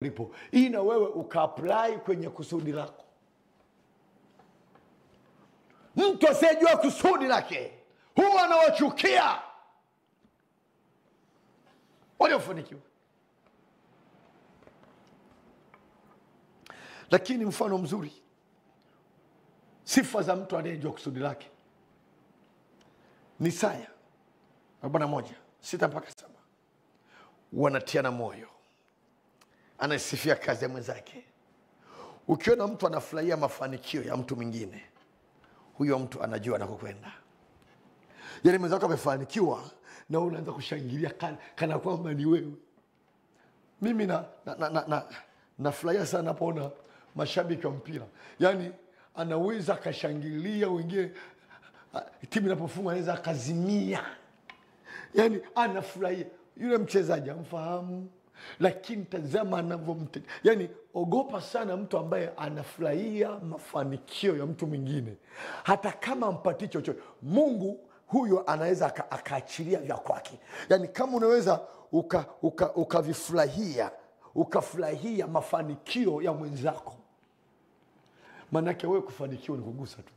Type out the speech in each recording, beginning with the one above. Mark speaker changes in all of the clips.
Speaker 1: ulipo, ili na wewe ukaapply kwenye kusudi lako. Mtu asiyejua kusudi lake huwa anawachukia waliofanikiwa. Lakini mfano mzuri, sifa za mtu anayejua kusudi lake ni Isaya 41:6-7. Wanatiana moyo, anasifia kazi ya mwenzake. Ukiona mtu anafurahia mafanikio ya mtu mwingine, huyo mtu anajua anakokwenda. Yaani mwenzako amefanikiwa na unaanza kushangilia kana kwamba ni wewe. Mimi nafurahia sana napoona mashabiki wa mpira. Yaani anaweza kashangilia wengine, timu inapofunga anaweza akazimia. Yaani anafurahia. Yule mchezaji amfahamu, lakini tazama anavyomtetea. Yaani ogopa sana mtu ambaye anafurahia mafanikio ya mtu mwingine, hata kama ampatii chochote. Mungu huyo anaweza akaachilia vya kwake. Yaani kama unaweza ukafurahia mafanikio ya mwenzako, manake wewe kufanikiwa ni kugusa tu.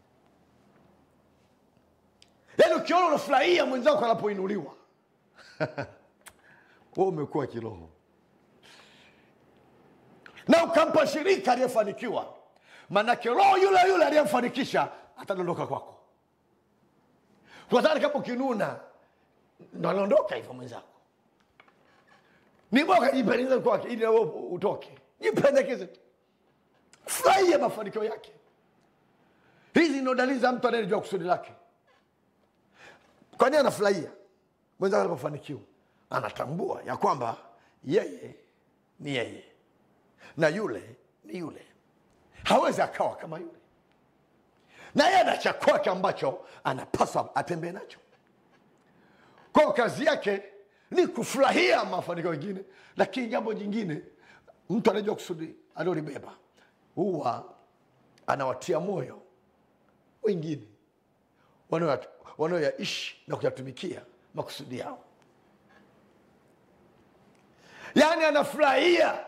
Speaker 1: Yaani ukiona unafurahia mwenzako anapoinuliwa, wewe umekuwa kiroho. Na ukampa shirika aliyefanikiwa, manake roho yule yule aliyemfanikisha atadondoka kwako. Kwa sababu kama ukinuna ndo anaondoka hivyo mwenzako. Ni bora jipendekeze kwake ili wewe utoke. Jipendekeze. Furahia mafanikio yake. Hizi ndo dalili za mtu anayejua kusudi lake. Kwa nini anafurahia mwenzake anapofanikiwa? Anatambua ya kwamba yeye ni yeye na yule ni yule. Hawezi akawa kama yule. Na yeye ana cha kwake ambacho anapaswa atembee nacho. Kwa kazi yake ni kufurahia mafanikio mengine. Lakini jambo jingine, mtu anajua kusudi alilobeba, huwa anawatia moyo wengine wanaoyaishi na kuyatumikia makusudi yao. Yaani anafurahia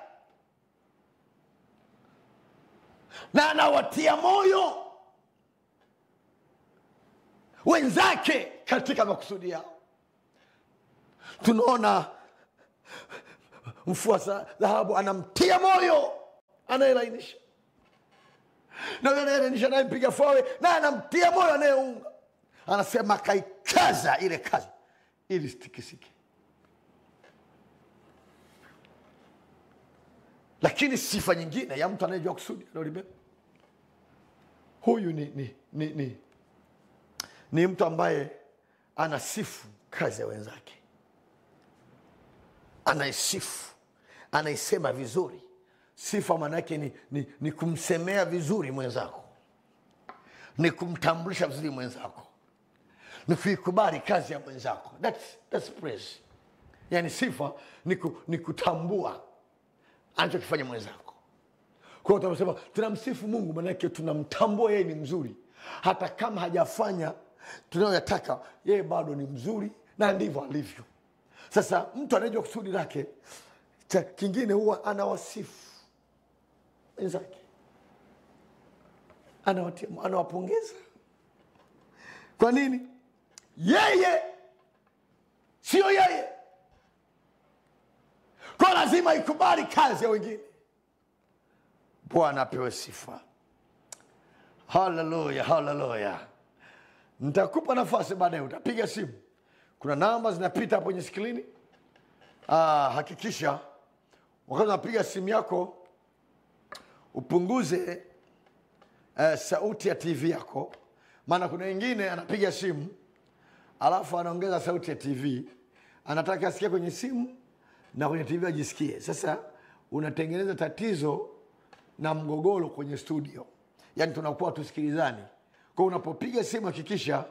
Speaker 1: na anawatia moyo wenzake katika makusudi yao. Tunaona mfua dhahabu anamtia moyo anayelainisha, na yule anayelainisha naye mpiga fawe na anamtia moyo anayeunga. Anasema kaikaza ile kazi ili sitikisike. Lakini sifa nyingine ya mtu anayejua kusudi alilobeba, huyu ni mtu ambaye anasifu kazi ya wenzake. Anaisifu, anaisema vizuri. Sifa maana yake ni kumsemea vizuri mwenzako, ni kumtambulisha vizuri mwenzako, ni kuikubali kazi ya mwenzako. That's praise. Yani sifa ni kutambua anachokifanya mwenzako. Kwa hiyo tunasema tunamsifu Mungu, maana yake tunamtambua yeye ni mzuri. Hata kama hajafanya tunayoyataka, yeye bado ni mzuri na ndivyo alivyo. Sasa mtu anajua kusudi lake, kingine huwa anawasifu wenzake. Anawapongeza. Kwa nini? Yeye sio yeye. Kwa lazima ikubali kazi ya wengine. Bwana apewe sifa. Hallelujah, hallelujah. Nitakupa nafasi baadaye, utapiga simu. Kuna namba zinapita hapo kwenye skrini. Hakikisha wakati unapiga simu yako upunguze sauti ya TV yako. Maana kuna wengine anapiga simu alafu anaongeza sauti ya TV. Anataka asikie kwenye simu na kwenye TV ajisikie. Sasa unatengeneza tatizo na mgogoro kwenye studio. Yaani tunakuwa tusikilizani. Kwa unapopiga simu hakikisha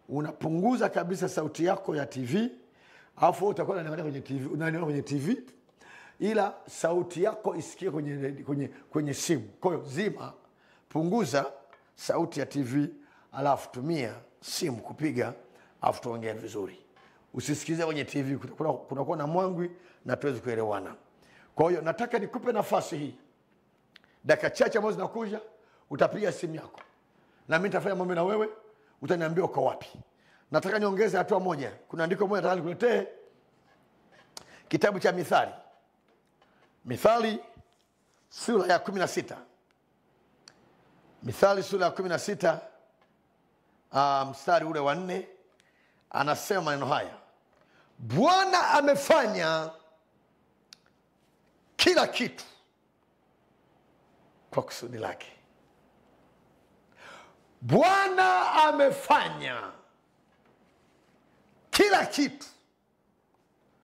Speaker 1: unapunguza kabisa sauti yako ya TV. Alafu utakuwa unaangalia kwenye TV, unaangalia kwenye TV, ila sauti yako isikie kwenye simu. Kwa hiyo zima, punguza sauti ya TV, alafu tumia simu kupiga, alafu tuongee vizuri. Usisikize kwenye TV, kunakuwa na mwangwi na tuwezi kuelewana. Kwa hiyo nataka nikupe nafasi hii, dakika chache ambazo zinakuja utapiga simu yako na mimi nitafanya mambo na wewe, utaniambia uko wapi. Nataka niongeze hatua moja. Kuna andiko moja nataka nikuletee, kitabu cha Mithali. Mithali sura ya 16. Mithali sura ya 16 mstari ule wa 4, anasema maneno haya: Bwana amefanya kila kitu kwa kusudi lake. Bwana amefanya kila kitu